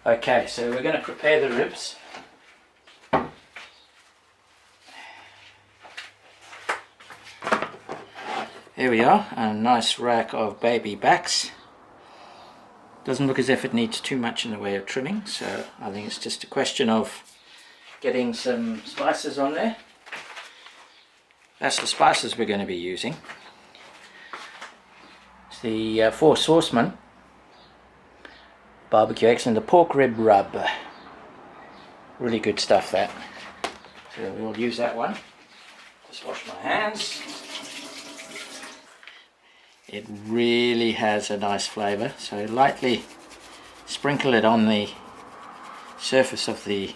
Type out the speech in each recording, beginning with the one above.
Okay, so we're going to prepare the ribs. Here we are, a nice rack of baby backs. Doesn't look as if it needs too much in the way of trimming, so I think it's just a question of getting some spices on there. That's the spices we're going to be using. It's the 4 Sauceman barbecue excellent, the pork rib rub. Really good stuff, that. So we'll use that one. Just wash my hands. It really has a nice flavour, so lightly sprinkle it on the surface of the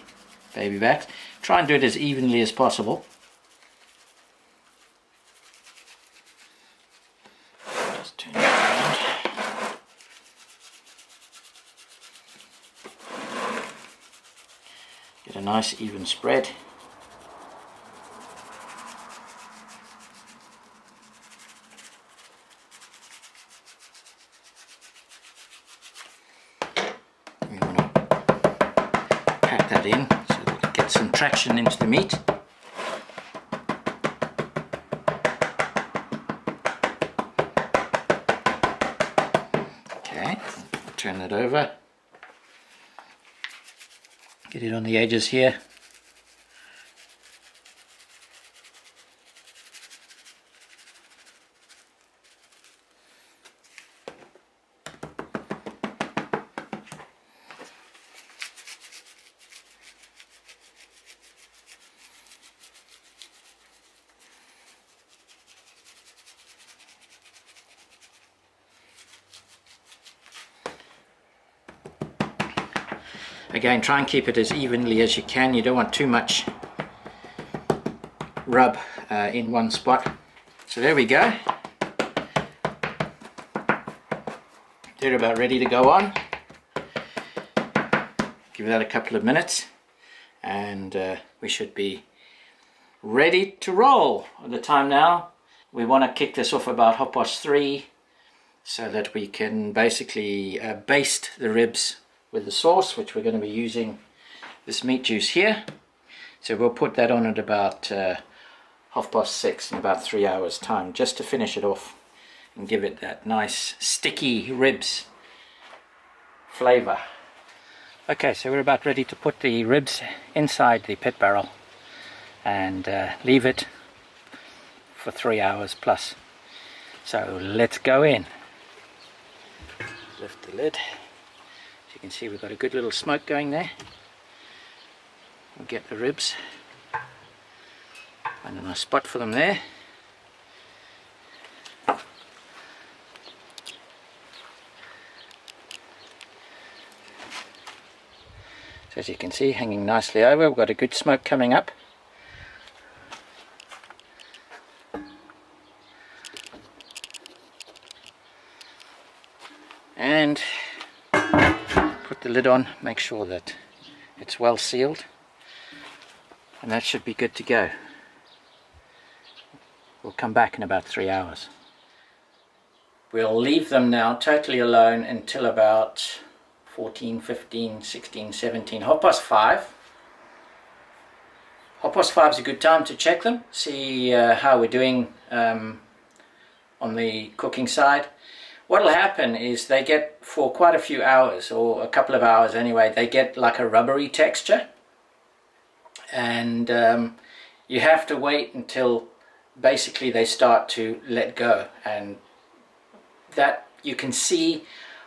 baby backs. Try and do it as evenly as possible. Just turn it around. Get a nice even spread. We want to pack that in so that it gets some traction into the meat. Okay, turn that over. Get it on the edges here. Again, try and keep it as evenly as you can. You don't want too much rub in one spot. So there we go. They're about ready to go on. Give that a couple of minutes and we should be ready to roll. At the time now, we want to kick this off about 3:30 so that we can basically baste the ribs with the sauce, which we're going to be using this meat juice here. So we'll put that on at about 6:30 in about 3 hours time, just to finish it off and give it that nice sticky ribs flavor. Okay, so we're about ready to put the ribs inside the pit barrel and leave it for 3 hours plus. So let's go in. Lift the lid. You can see we've got a good little smoke going there. We'll get the ribs. Find a nice spot for them there. So as you can see, hanging nicely over, we've got a good smoke coming up. And put the lid on, make sure that it's well sealed, and that should be good to go. We'll come back in about 3 hours. We'll leave them now totally alone until about 14, 15, 16, 17, 5:30. 5:30 is a good time to check them, see how we're doing on the cooking side. What will happen is they get, for quite a few hours, or a couple of hours anyway, they get like a rubbery texture, and you have to wait until basically they start to let go, and that you can see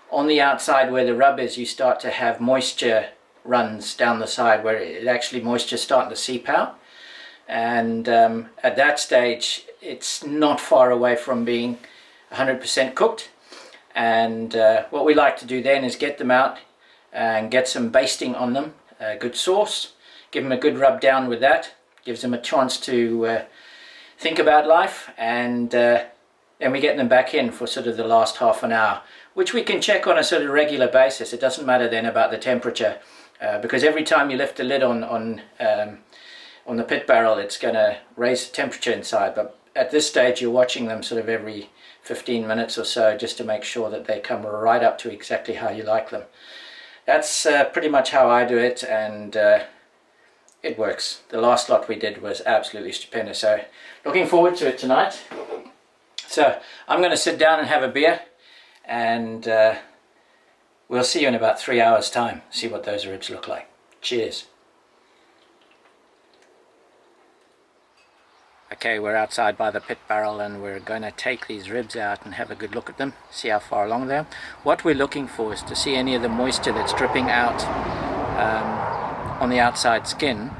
on the outside where the rub is. You start to have moisture runs down the side where it actually moisture starting to seep out, and at that stage it's not far away from being 100% cooked. And what we like to do then is get them out and get some basting on them, good sauce, give them a good rub down with that, gives them a chance to think about life, and then we get them back in for sort of the last half an hour, which we can check on a sort of regular basis. It doesn't matter then about the temperature, because every time you lift the lid on the pit barrel, it's going to raise the temperature inside. But at this stage, you're watching them sort of every 15 minutes or so, just to make sure that they come right up to exactly how you like them. that's pretty much how I do it, and it works. The last lot we did was absolutely stupendous, so looking forward to it tonight. So I'm going to sit down and have a beer, and we'll see you in about 3 hours time, see what those ribs look like. Cheers. Okay, we're outside by the pit barrel and we're going to take these ribs out and have a good look at them, see how far along they are. What we're looking for is to see any of the moisture that's dripping out on the outside skin,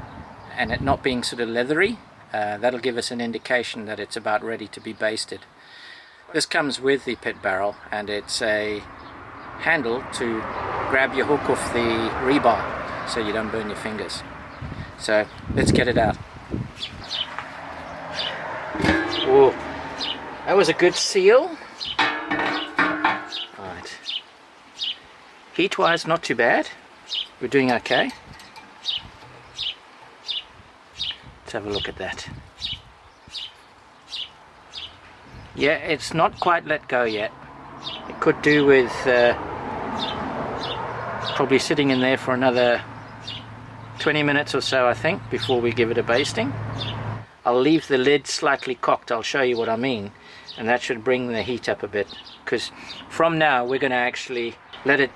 and it not being sort of leathery. That'll give us an indication that it's about ready to be basted. This comes with the pit barrel, and it's a handle to grab your hook off the rebar so you don't burn your fingers. So let's get it out. Whoa, that was a good seal. Right. Heat wise, not too bad. We're doing okay. Let's have a look at that. Yeah, it's not quite let go yet. It could do with probably sitting in there for another 20 minutes or so, I think, before we give it a basting. I'll leave the lid slightly cocked, I'll show you what I mean, and that should bring the heat up a bit, because from now we're going to actually let it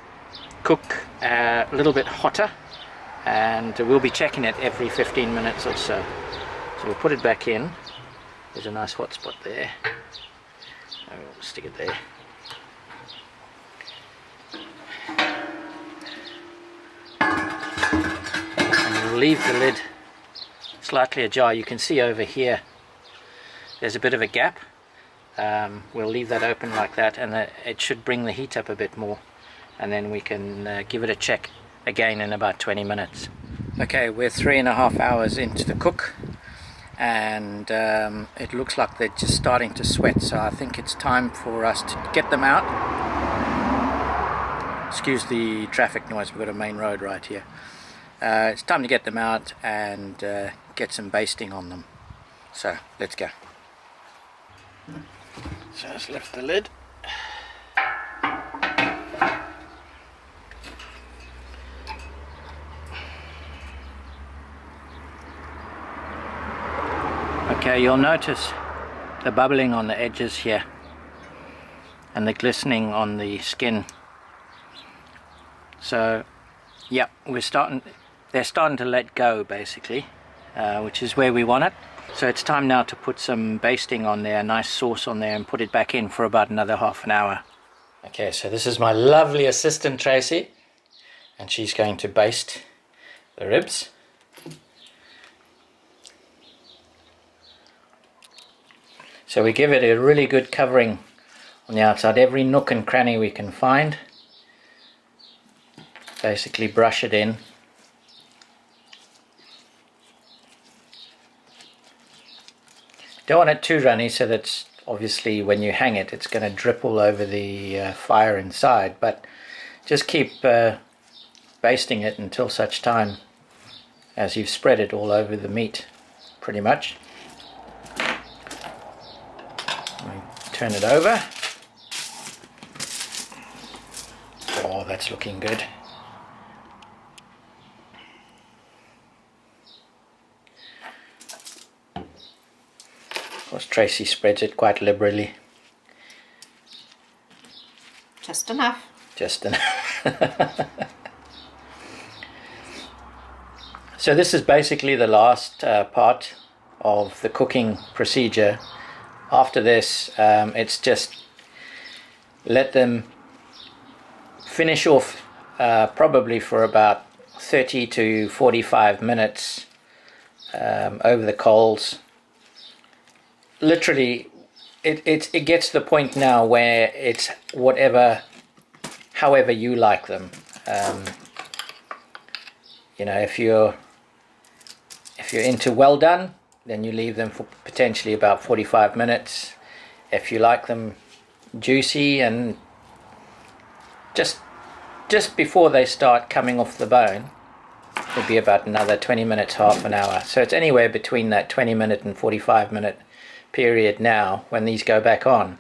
cook a little bit hotter, and we'll be checking it every 15 minutes or so. So we'll put it back in. There's a nice hot spot there. We'll stick it there. And we'll leave the lid slightly ajar. You can see over here there's a bit of a gap. We'll leave that open like that, and it should bring the heat up a bit more, and then we can give it a check again in about 20 minutes. Okay, we're 3.5 hours into the cook, and it looks like they're just starting to sweat, so I think it's time for us to get them out. Excuse the traffic noise, we've got a main road right here. It's time to get them out and get some basting on them. So let's go. So let's lift the lid. Okay, you'll notice the bubbling on the edges here and the glistening on the skin. So yeah, they're starting to let go basically, which is where we want it. So it's time now to put some basting on there, a nice sauce on there, and put it back in for about another half an hour. Okay, so this is my lovely assistant Tracy, and she's going to baste the ribs. So we give it a really good covering on the outside, every nook and cranny we can find. Basically brush it in. Don't want it too runny, so that's obviously when you hang it, it's going to drip all over the fire inside, but just keep basting it until such time as you've spread it all over the meat, pretty much. Turn it over. Oh, that's looking good. Of course, Tracy spreads it quite liberally. Just enough. Just enough. So this is basically the last part of the cooking procedure. After this, it's just let them finish off probably for about 30 to 45 minutes over the coals. Literally, it gets to the point now where it's however you like them. You know, if you're into well done, then you leave them for potentially about 45 minutes. If you like them juicy and just before they start coming off the bone, it'll be about another 20 minutes, half an hour. So it's anywhere between that 20 minute and 45 minute period now, when these go back on,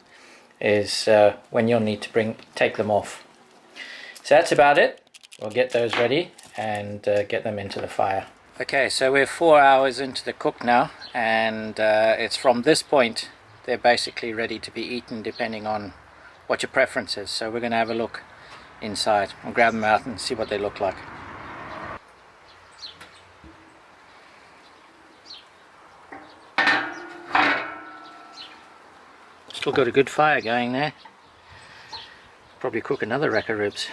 is when you'll need to take them off. So that's about it. we'll get those ready and get them into the fire. Okay, so we're 4 hours into the cook now, and it's from this point they're basically ready to be eaten, depending on what your preference is. So we're going to have a look inside and grab them out and see what they look like. Still got a good fire going there. Probably cook another rack of ribs.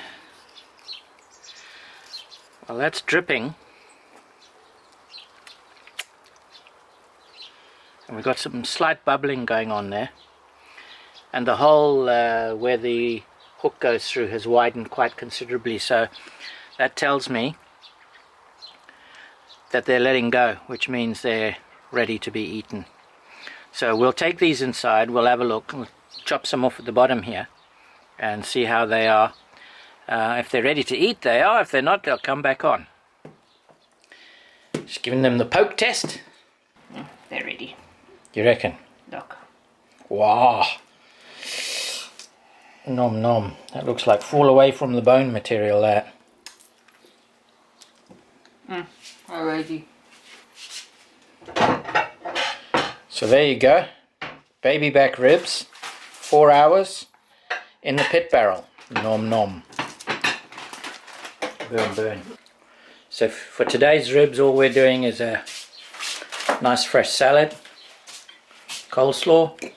Well, that's dripping. And we've got some slight bubbling going on there. And the hole where the hook goes through has widened quite considerably, so that tells me that they're letting go, which means they're ready to be eaten. So we'll take these inside, we'll have a look, we'll chop some off at the bottom here and see how they are. If they're ready to eat, they are. If they're not, they'll come back on. Just giving them the poke test. They're ready. You reckon? Look. Wow. Nom nom. That looks like fall away from the bone material, that. Alrighty. So there you go. Baby back ribs. 4 hours in the pit barrel. Nom nom. Burn burn. So for today's ribs, all we're doing is a nice fresh salad, coleslaw,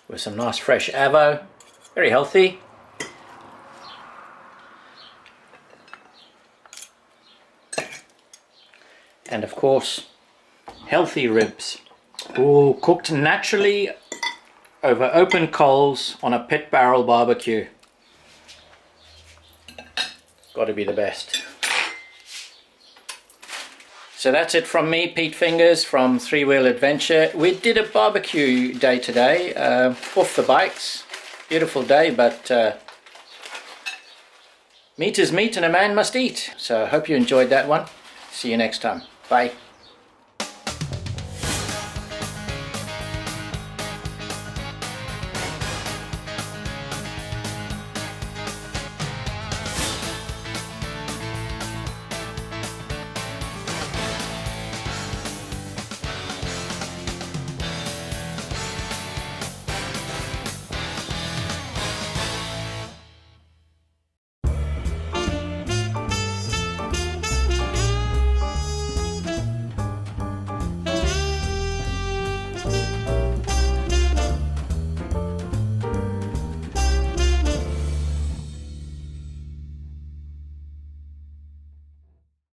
with some nice fresh avo, very healthy. And of course, healthy ribs. Ooh, cooked naturally over open coals on a pit barrel barbecue. Got to be the best. So that's it from me, Pete Fingers from Three Wheel Adventure. We did a barbecue day today, off the bikes. Beautiful day, but meat is meat and a man must eat. So I hope you enjoyed that one. See you next time. Bye.